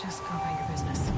Just go about your business.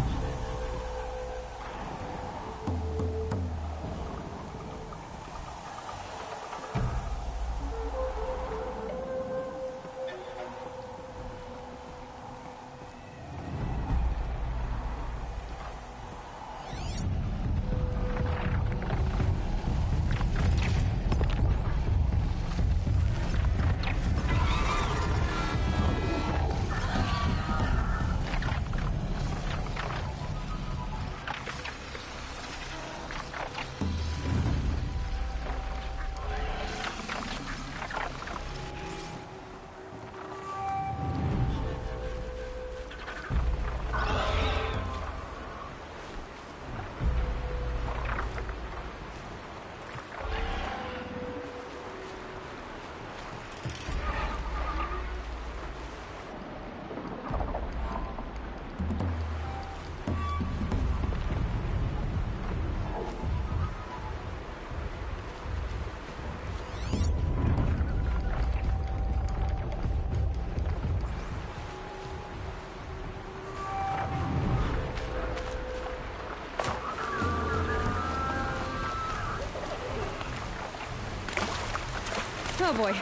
Oh boy.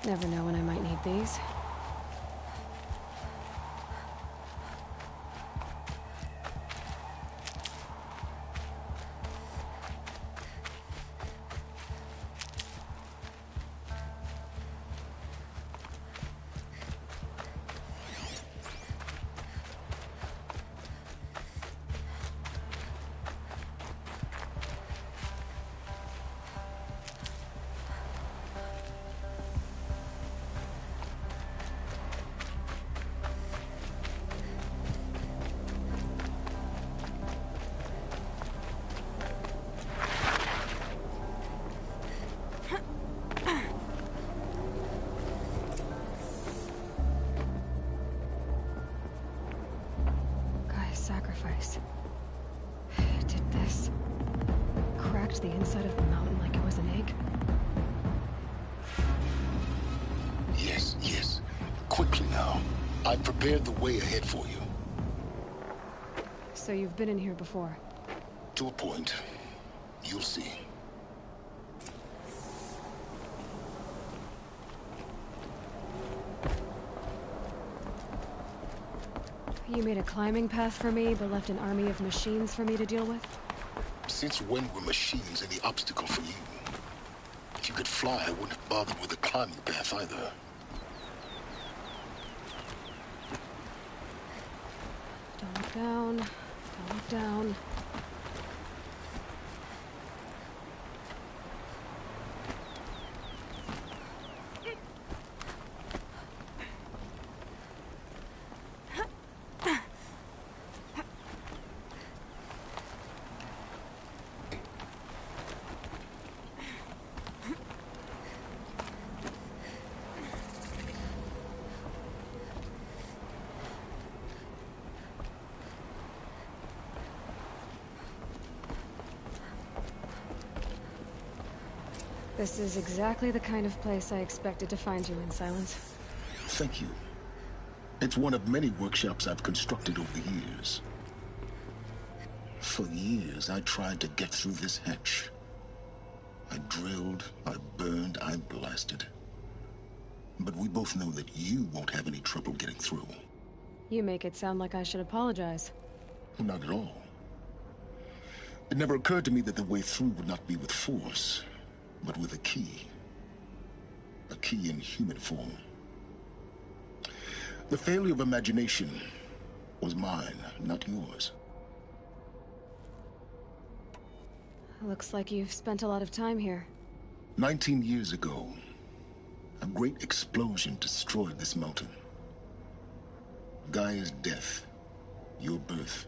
Never know when I might need these. sacrifice. It did this. Cracked the inside of the mountain like it was an egg. Yes, yes. Quickly now. I've prepared the way ahead for you. So you've been in here before? To a point. You'll see. You made a climbing path for me, but left an army of machines for me to deal with? Since when were machines any obstacle for you? If you could fly, I wouldn't have bothered with a climbing path either. Don't look down. Don't look down. This is exactly the kind of place I expected to find you in, Silence. Thank you. It's one of many workshops I've constructed over the years. For years, I tried to get through this hatch. I drilled, I burned, I blasted. But we both know that you won't have any trouble getting through. You make it sound like I should apologize. Not at all. It never occurred to me that the way through would not be with force, but with a key. A key in human form. The failure of imagination was mine, not yours. Looks like you've spent a lot of time here. 19 years ago, a great explosion destroyed this mountain. Gaia's death, your birth.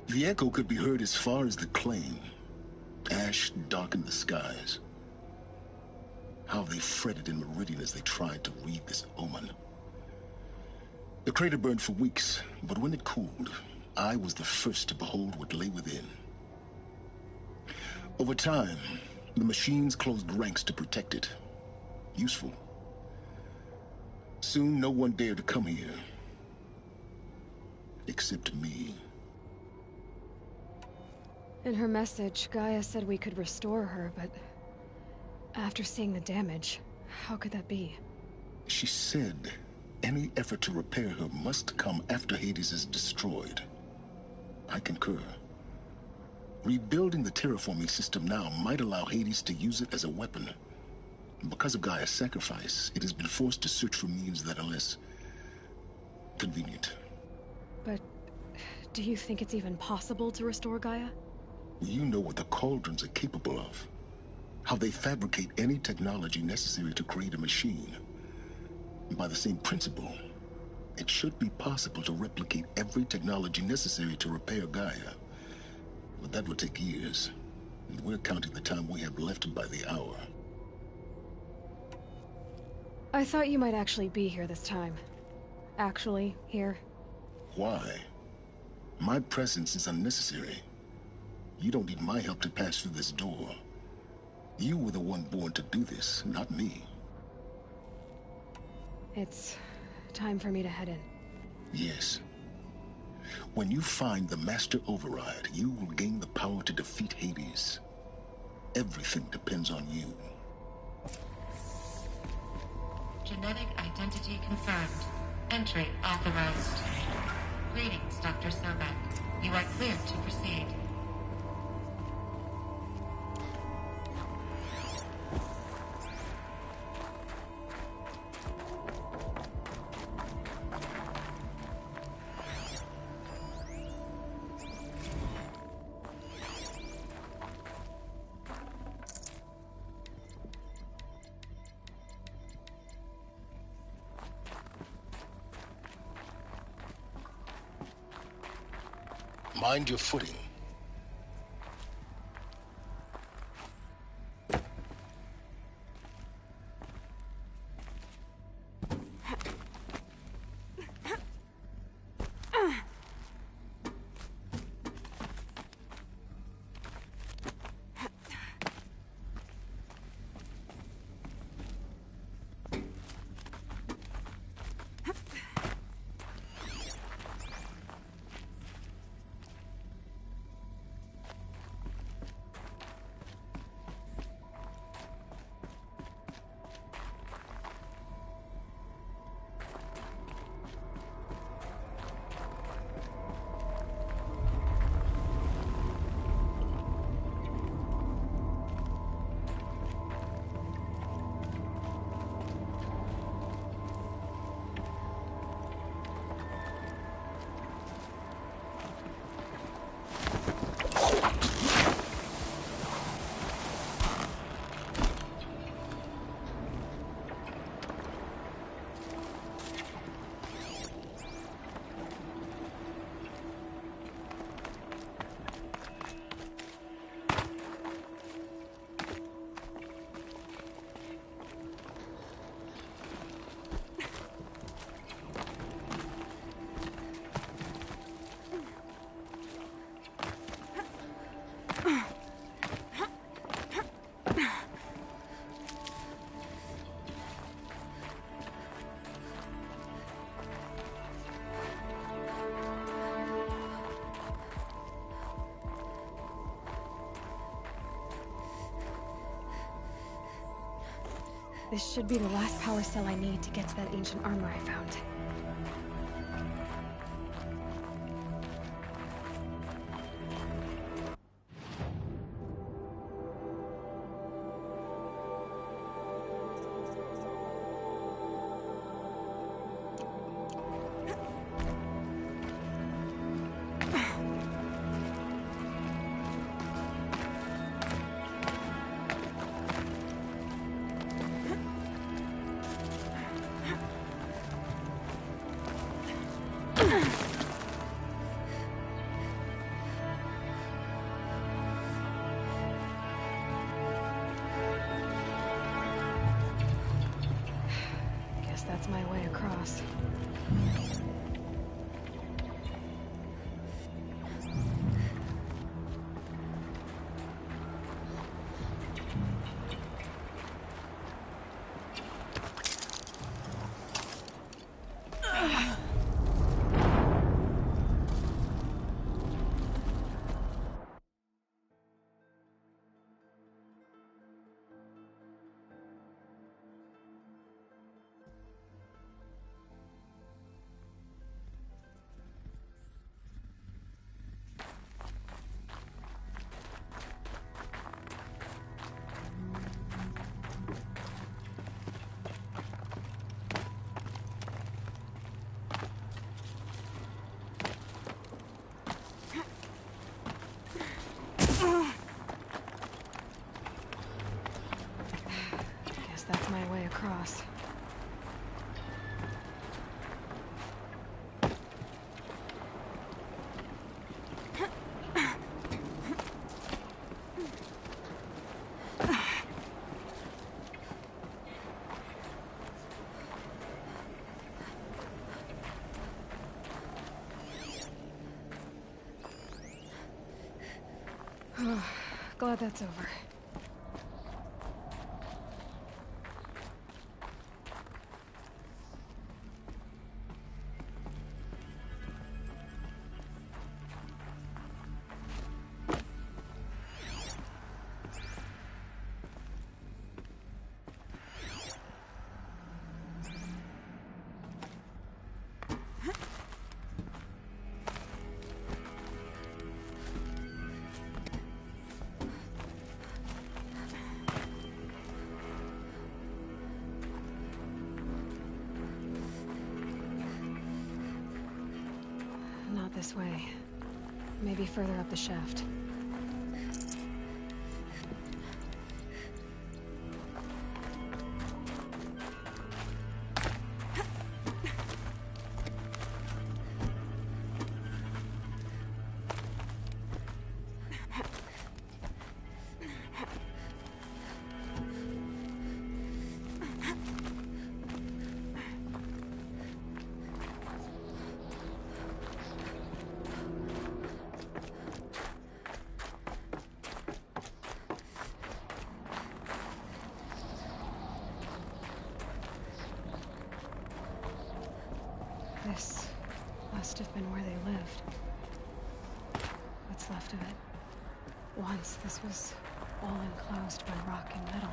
The echo could be heard as far as the Claim. Ash darkened the skies. How they fretted in Meridian as they tried to read this omen. The crater burned for weeks, but when it cooled, I was the first to behold what lay within. Over time, the machines closed ranks to protect it. Useful. Soon, no one dared to come here. Except me. In her message, Gaia said we could restore her, but after seeing the damage, how could that be? She said any effort to repair her must come after Hades is destroyed. I concur. Rebuilding the terraforming system now might allow Hades to use it as a weapon. Because of Gaia's sacrifice, it has been forced to search for means that are less convenient. But do you think it's even possible to restore Gaia? You know what the Cauldrons are capable of. How they fabricate any technology necessary to create a machine. By the same principle, it should be possible to replicate every technology necessary to repair Gaia. But that would take years, and we're counting the time we have left by the hour. I thought you might actually be here this time. Actually, here. Why? My presence is unnecessary. You don't need my help to pass through this door. You were the one born to do this, not me. It's time for me to head in. Yes. When you find the Master Override, you will gain the power to defeat Hades. Everything depends on you. Genetic identity confirmed. Entry authorized. Greetings, Dr. Sobek. You are clear to proceed. Mind your footing. This should be the last power cell I need to get to that ancient armor I found. Guess that's my way across. Guess that's my way across. Glad that's over. Not this way. Maybe further up the shaft. This must have been where they lived. What's left of it. Once this was all enclosed by rock and metal.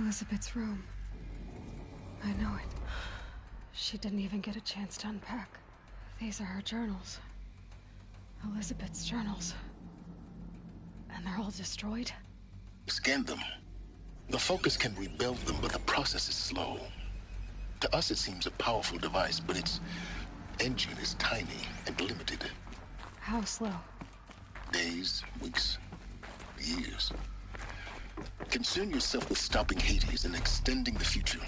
Elizabeth's room. I know it. She didn't even get a chance to unpack. These are her journals. Elizabeth's journals. And they're all destroyed? Scan them. The Focus can rebuild them, but the process is slow. To us, it seems a powerful device, but its engine is tiny and limited. How slow? Days, weeks, years. Concern yourself with stopping Hades and extending the future,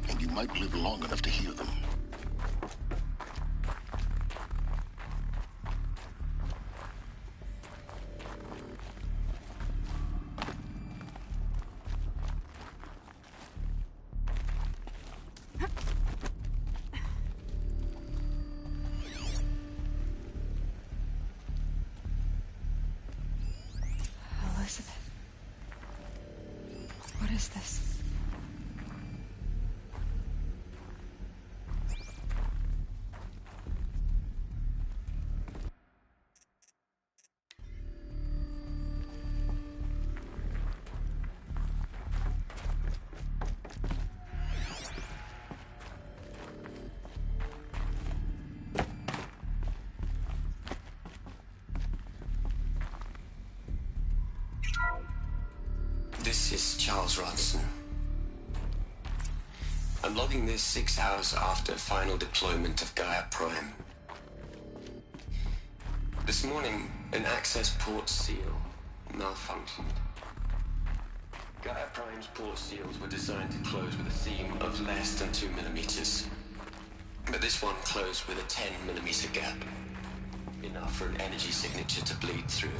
and you might live long enough to hear them. Elizabeth. What is this? This is Charles Ronson. I'm logging this 6 hours after final deployment of Gaia Prime. This morning, an access port seal malfunctioned. Gaia Prime's port seals were designed to close with a seam of less than 2 millimeters. But this one closed with a 10 millimeter gap. Enough for an energy signature to bleed through.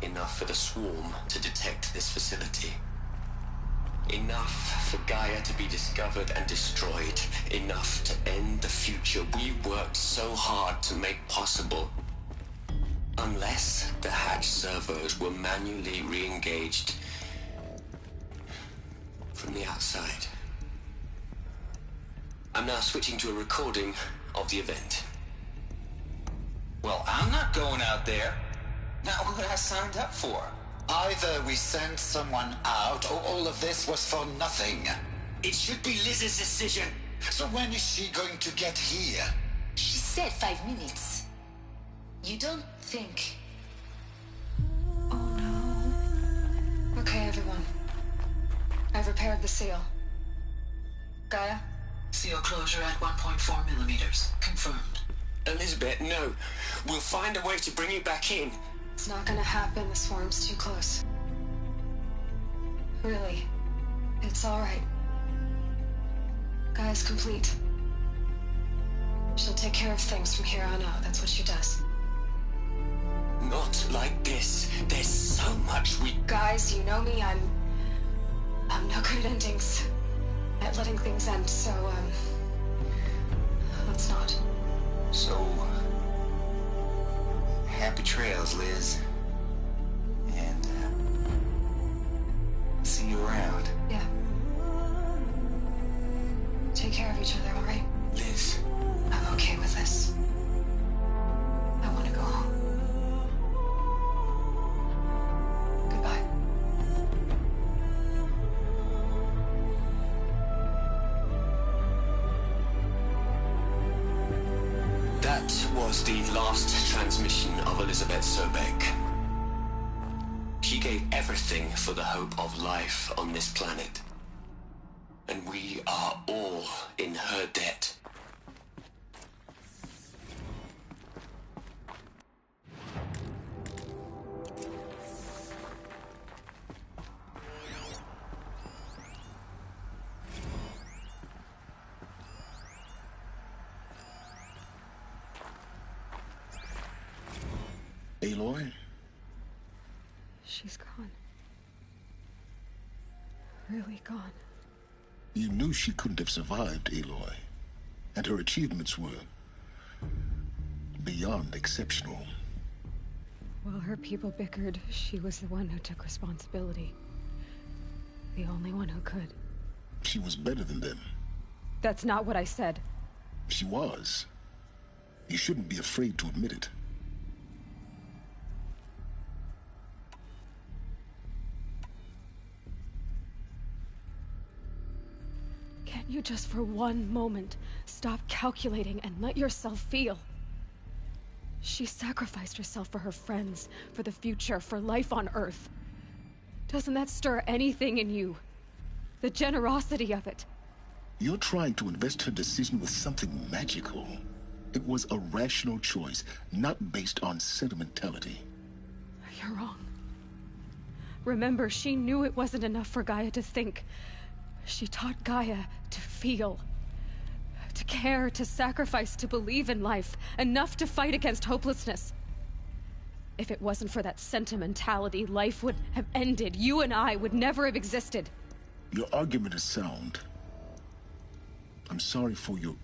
Enough for the swarm to detect this facility. Enough for Gaia to be discovered and destroyed. Enough to end the future we worked so hard to make possible. Unless the hatch servos were manually re-engaged from the outside. I'm now switching to a recording of the event. Well, I'm not going out there. Not what I signed up for. Either we send someone out, or all of this was for nothing. It should be Liz's decision. So when is she going to get here? She said 5 minutes. You don't think... Oh no. Okay, everyone. I've repaired the seal. Gaia? Seal closure at 1.4 millimeters. Confirmed. Elizabeth, no. We'll find a way to bring you back in. It's not gonna happen. The swarm's too close. Really. It's alright. Gaia's complete. She'll take care of things from here on out. That's what she does. Not like this. There's so much we... Guys, you know me. I'm no good at endings. At letting things end, so, let's not. So... happy trails, Liz. And, see you around. Yeah. Take care of each other, alright? Liz. I'm okay with this. I want to go home. Goodbye. That was the last transmission of Elizabeth Sobeck. She gave everything for the hope of life on this planet. And we are all in her debt. Aloy? She's gone. Really gone. You knew she couldn't have survived, Aloy. And her achievements were beyond exceptional. While her people bickered, she was the one who took responsibility. The only one who could. She was better than them. That's not what I said. She was. You shouldn't be afraid to admit it. you just for one moment stop calculating and let yourself feel? She sacrificed herself for her friends, for the future, for life on Earth. Doesn't that stir anything in you? The generosity of it. You're trying to invest her decision with something magical. It was a rational choice, not based on sentimentality. You're wrong. Remember, she knew it wasn't enough for Gaia to think. She taught Gaia to feel. To care, to sacrifice, to believe in life. Enough to fight against hopelessness. If it wasn't for that sentimentality, life would have ended. You and I would never have existed. Your argument is sound. I'm sorry for your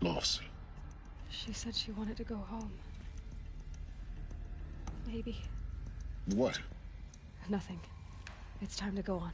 loss. She said she wanted to go home. Maybe. What? Nothing. It's time to go on.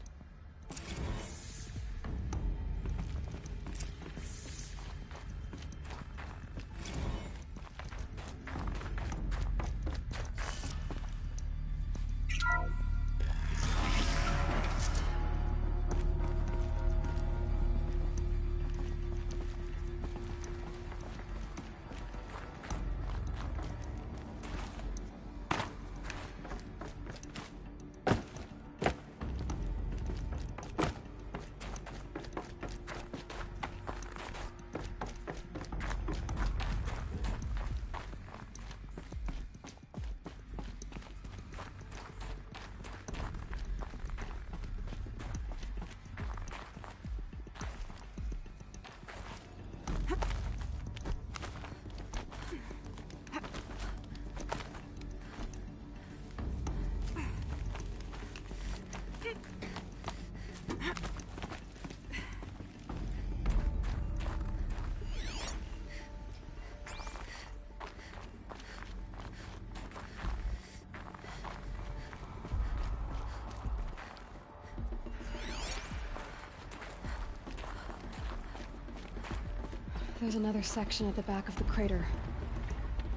There's another section at the back of the crater.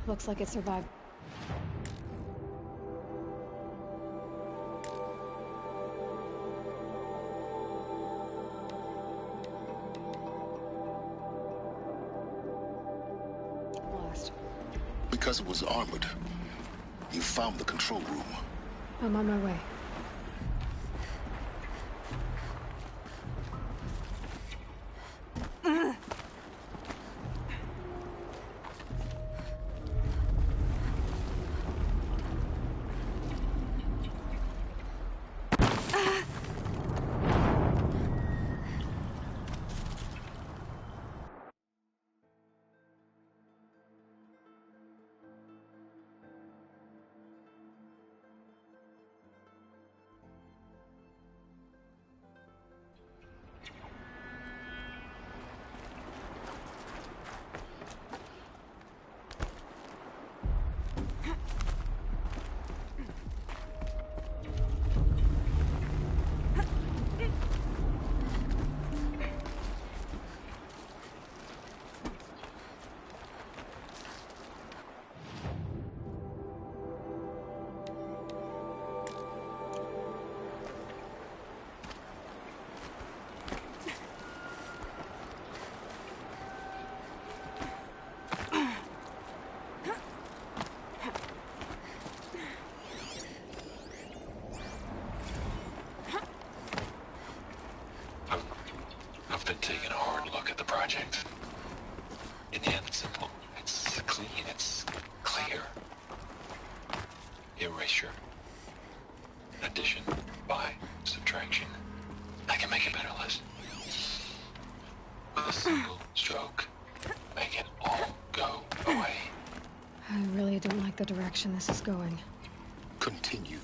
Looks like it survived. Blast. Because it was armored. You found the control room. I'm on my way. I've been taking a hard look at the project. In the end, it's simple. It's clean. It's clear. Erasure. Addition. By. Subtraction. I can make a better list. With a single stroke. Make it all go away. I really don't like the direction this is going. Continue.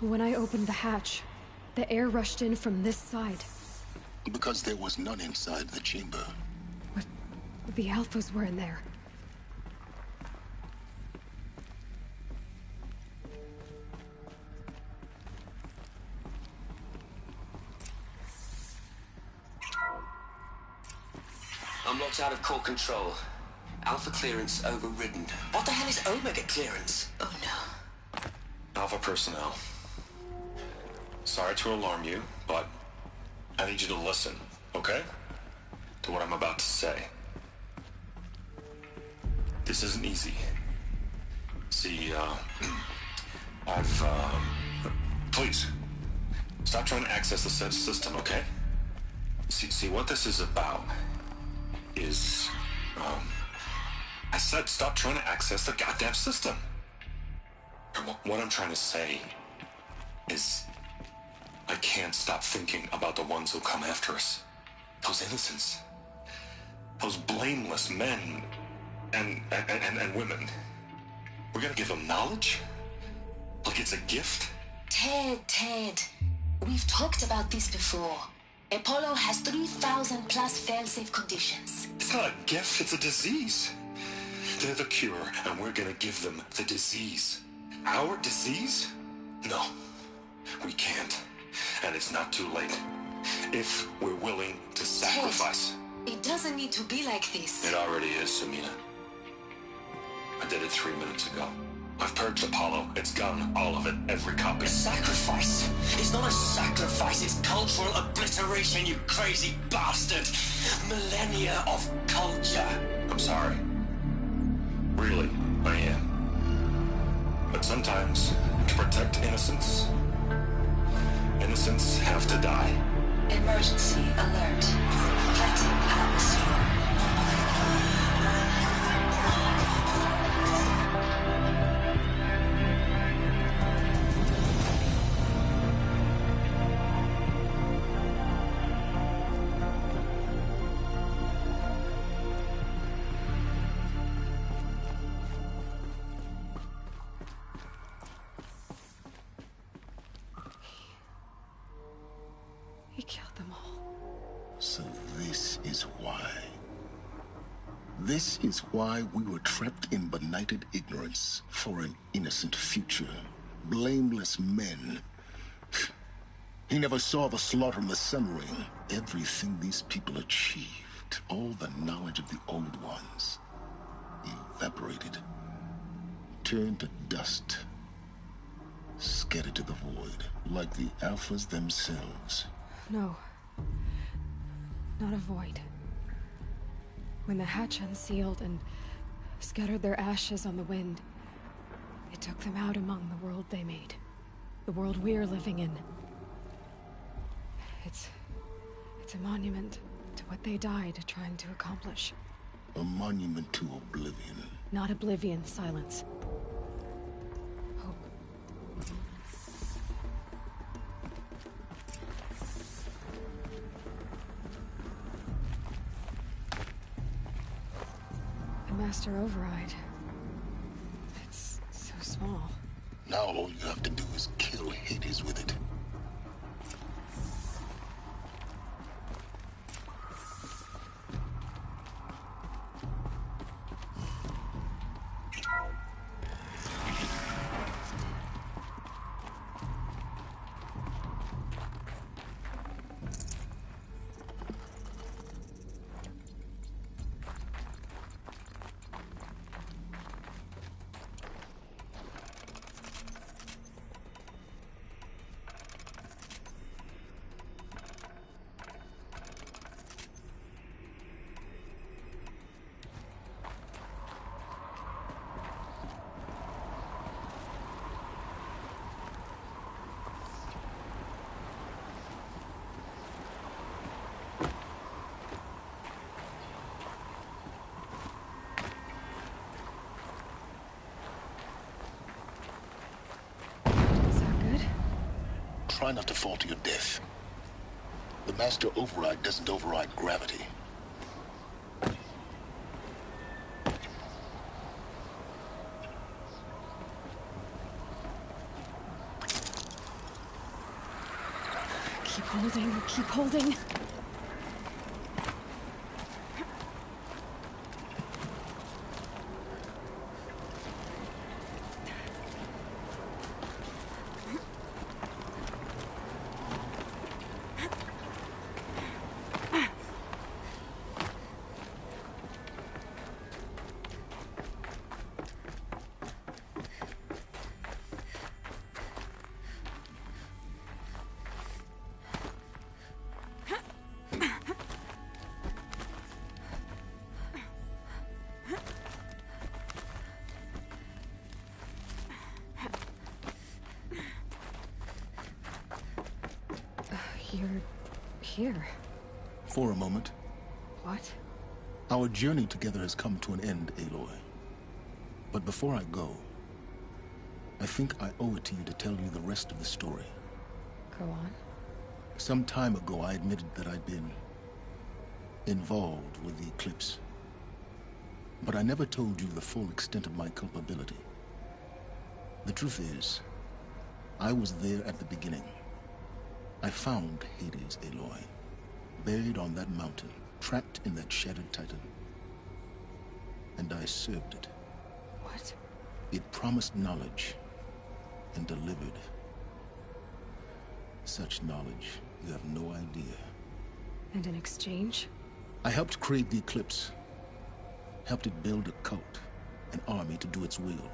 When I opened the hatch, the air rushed in from this side. Because there was none inside the chamber. But the Alphas were in there. I'm locked out of core control. Alpha clearance overridden. What the hell is Omega clearance? Oh no. Alpha personnel. Sorry to alarm you, but I need you to listen, okay? To what I'm about to say. This isn't easy. See, please, stop trying to access the system, okay? See, what this is about is, I said stop trying to access the goddamn system. What I'm trying to say is, I can't stop thinking about the ones who come after us. Those innocents. Those blameless men and women. We're gonna give them knowledge? Like it's a gift? Ted. We've talked about this before. Apollo has 3,000 plus fail-safe conditions. It's not a gift, it's a disease. They're the cure, and we're gonna give them the disease. Our disease? No, we can't. And it's not too late. If we're willing to sacrifice. Ted, it doesn't need to be like this. It already is, Samina. I did it 3 minutes ago. I've purged Apollo. It's gone. All of it. Every copy. A sacrifice? It's not a sacrifice, it's cultural obliteration, you crazy bastard! Millennia of culture! I'm sorry. Really, I am. But sometimes, to protect innocence, innocents have to die. Emergency alert. Detecting atmosphere. He killed them all. So this is why. This is why we were trapped in benighted ignorance for an innocent future. Blameless men. He never saw the slaughter in the Sun Ring. Everything these people achieved, all the knowledge of the old ones, evaporated, turned to dust, scattered to the void, like the Alphas themselves. No. Not a void. When the hatch unsealed and scattered their ashes on the wind, it took them out among the world they made. The world we're living in. It's a monument to what they died trying to accomplish. A monument to oblivion. Not oblivion, silence. Hope. The Master Override. It's so small. Now all you have to do is kill Hades with it. Try not to fall to your death. The Master Override doesn't override gravity. Holding, keep holding. You're here. For a moment. What? Our journey together has come to an end, Aloy. But before I go, I think I owe it to you to tell you the rest of the story. Go on. Some time ago, I admitted that I'd been involved with the Eclipse. But I never told you the full extent of my culpability. The truth is, I was there at the beginning. I found Hades, Aloy, buried on that mountain, trapped in that shattered titan. And I served it. What? It promised knowledge and delivered. Such knowledge, you have no idea. And in exchange? I helped create the Eclipse. Helped it build a cult, an army to do its will.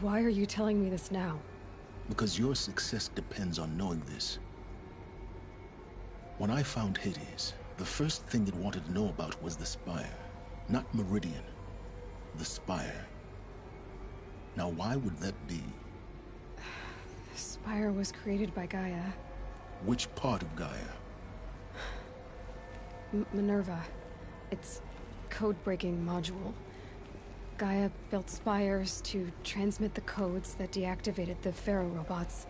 Why are you telling me this now? Because your success depends on knowing this. When I found Hades, the first thing it wanted to know about was the Spire. Not Meridian. The Spire. Now why would that be? The Spire was created by Gaia. Which part of Gaia? Minerva. It's code-breaking module. Gaia built spires to transmit the codes that deactivated the Pharaoh robots,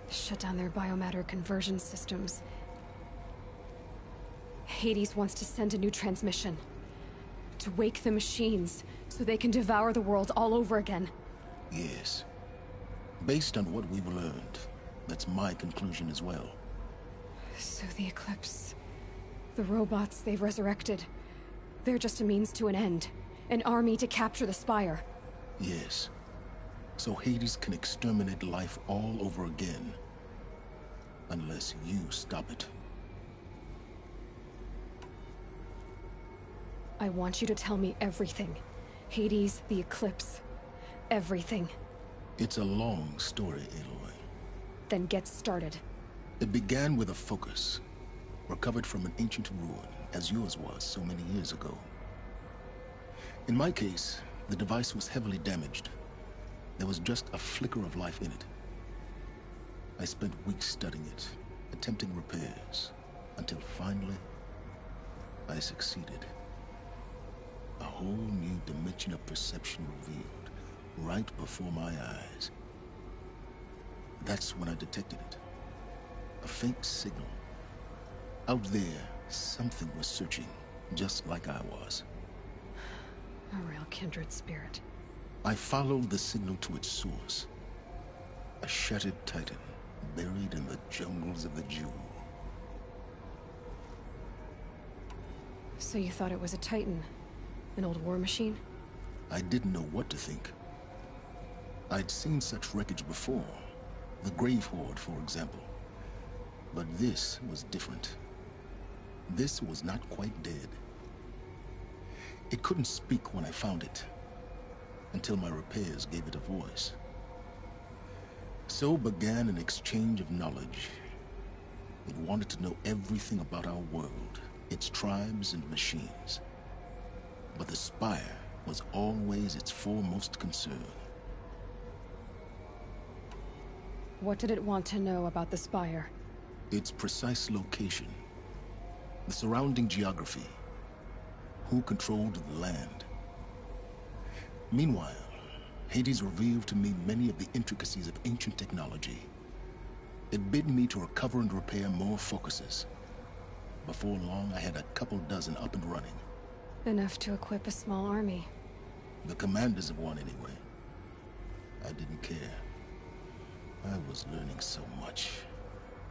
shut down their biomatter conversion systems. Hades wants to send a new transmission. To wake the machines, so they can devour the world all over again. Yes. Based on what we've learned, that's my conclusion as well. So the Eclipse... the robots they've resurrected... they're just a means to an end. An army to capture the Spire. Yes. So Hades can exterminate life all over again. Unless you stop it. I want you to tell me everything. Hades, the Eclipse. Everything. It's a long story, Aloy. Then get started. It began with a focus. Recovered from an ancient ruin, as yours was so many years ago. In my case, the device was heavily damaged. There was just a flicker of life in it. I spent weeks studying it, attempting repairs, until finally, I succeeded. A whole new dimension of perception revealed, right before my eyes. That's when I detected it. A faint signal. Out there, something was searching, just like I was. A real kindred spirit. I followed the signal to its source. A shattered titan, buried in the jungles of the Jewel. So you thought it was a Titan? An old war machine? I didn't know what to think. I'd seen such wreckage before. The Grave Horde, for example. But this was different. This was not quite dead. It couldn't speak when I found it, until my repairs gave it a voice. So began an exchange of knowledge. It wanted to know everything about our world, its tribes and machines. But the Spire was always its foremost concern. What did it want to know about the Spire? Its precise location, the surrounding geography, who controlled the land. Meanwhile, Hades revealed to me many of the intricacies of ancient technology. It bid me to recover and repair more focuses. Before long, I had a couple dozen up and running. Enough to equip a small army. The commanders of one, anyway. I didn't care. I was learning so much.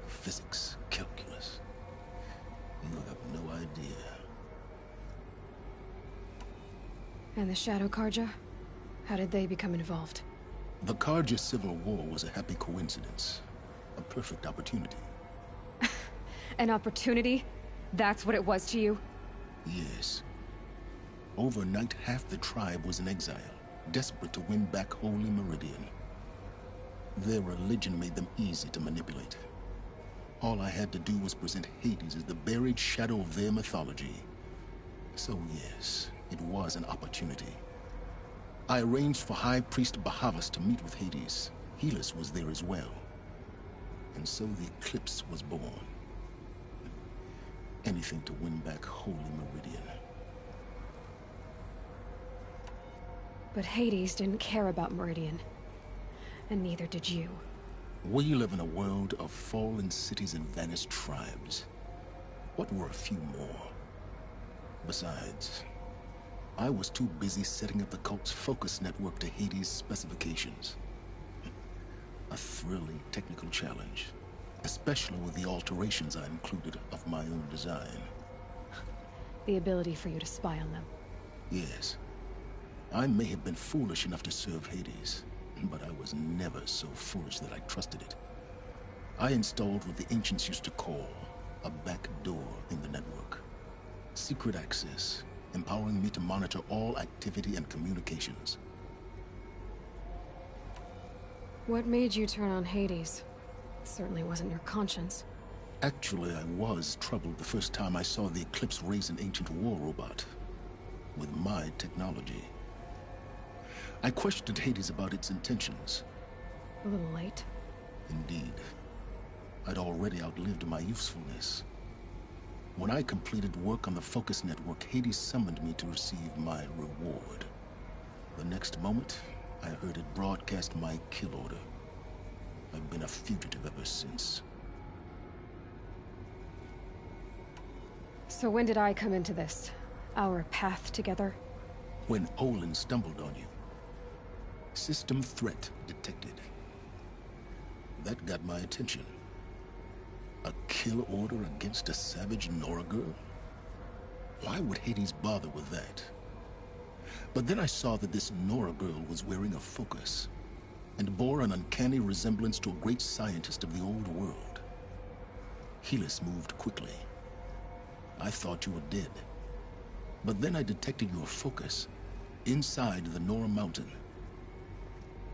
Physics, calculus. You have no idea. And the Shadow Carja? How did they become involved? The Carja Civil War was a happy coincidence. A perfect opportunity. An opportunity? That's what it was to you? Yes. Overnight, half the tribe was in exile, desperate to win back Holy Meridian. Their religion made them easy to manipulate. All I had to do was present Hades as the buried shadow of their mythology. So yes, it was an opportunity. I arranged for High Priest Bahavas to meet with Hades. Helis was there as well. And so the Eclipse was born. Anything to win back Holy Meridian. But Hades didn't care about Meridian. And neither did you. We live in a world of fallen cities and vanished tribes. What were a few more? Besides, I was too busy setting up the cult's focus network to Hades' specifications. A thrilling technical challenge, especially with the alterations I included of my own design. The ability for you to spy on them. Yes. I may have been foolish enough to serve Hades, but I was never so foolish that I trusted it. I installed what the ancients used to call a back door in the network. Secret access, empowering me to monitor all activity and communications. What made you turn on Hades? It certainly wasn't your conscience. Actually, I was troubled the first time I saw the Eclipse raise an ancient war robot. With my technology. I questioned Hades about its intentions. A little late. Indeed. I'd already outlived my usefulness. When I completed work on the Focus Network, Hades summoned me to receive my reward. The next moment, I heard it broadcast my kill order. I've been a fugitive ever since. So when did I come into this? Our path together? When Olin stumbled on you. System threat detected. That got my attention. A kill order against a savage Nora girl? Why would Hades bother with that? But then I saw that this Nora girl was wearing a focus, and bore an uncanny resemblance to a great scientist of the old world. Helis moved quickly. I thought you were dead. But then I detected your focus inside the Nora Mountain.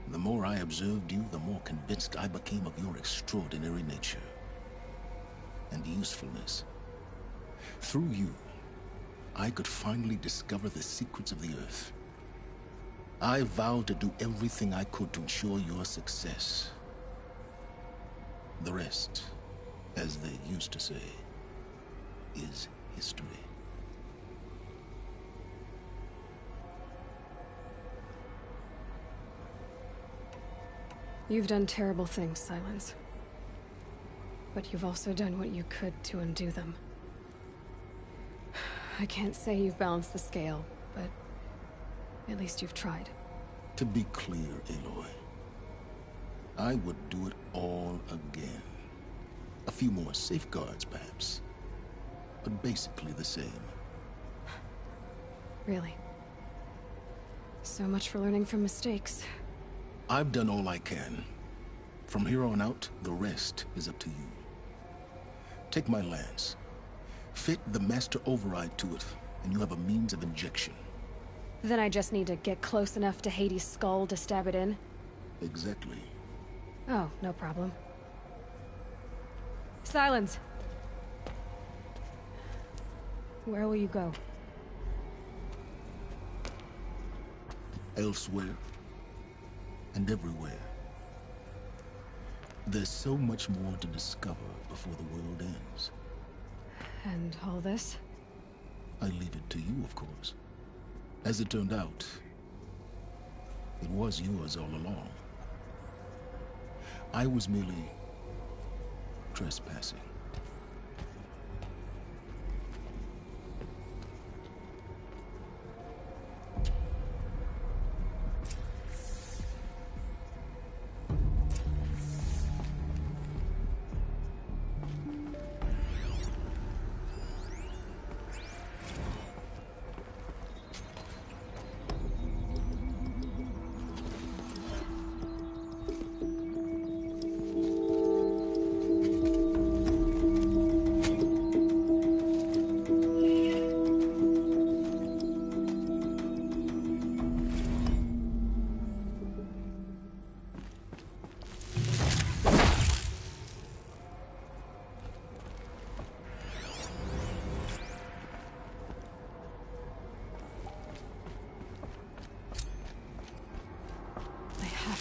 The more I observed you, the more convinced I became of your extraordinary nature and usefulness. Through you, I could finally discover the secrets of the Earth. I vowed to do everything I could to ensure your success. The rest, as they used to say, is history. You've done terrible things, Silence. But you've also done what you could to undo them. I can't say you've balanced the scale, but at least you've tried. To be clear, Aloy, I would do it all again. A few more safeguards, perhaps, but basically the same. Really? So much for learning from mistakes. I've done all I can. From here on out, the rest is up to you. Take my lance. Fit the Master Override to it, and you have a means of injection. Then I just need to get close enough to Hades' skull to stab it in? Exactly. Oh, no problem. Silence! Where will you go? Elsewhere. And everywhere. There's so much more to discover before the world ends. And all this? I leave it to you, of course. As it turned out, it was yours all along. I was merely trespassing.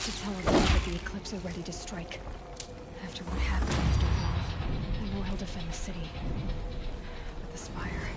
To tell everyone that the Eclipse are ready to strike. After what happened after Evolve, I know he'll defend the city. But the Spire...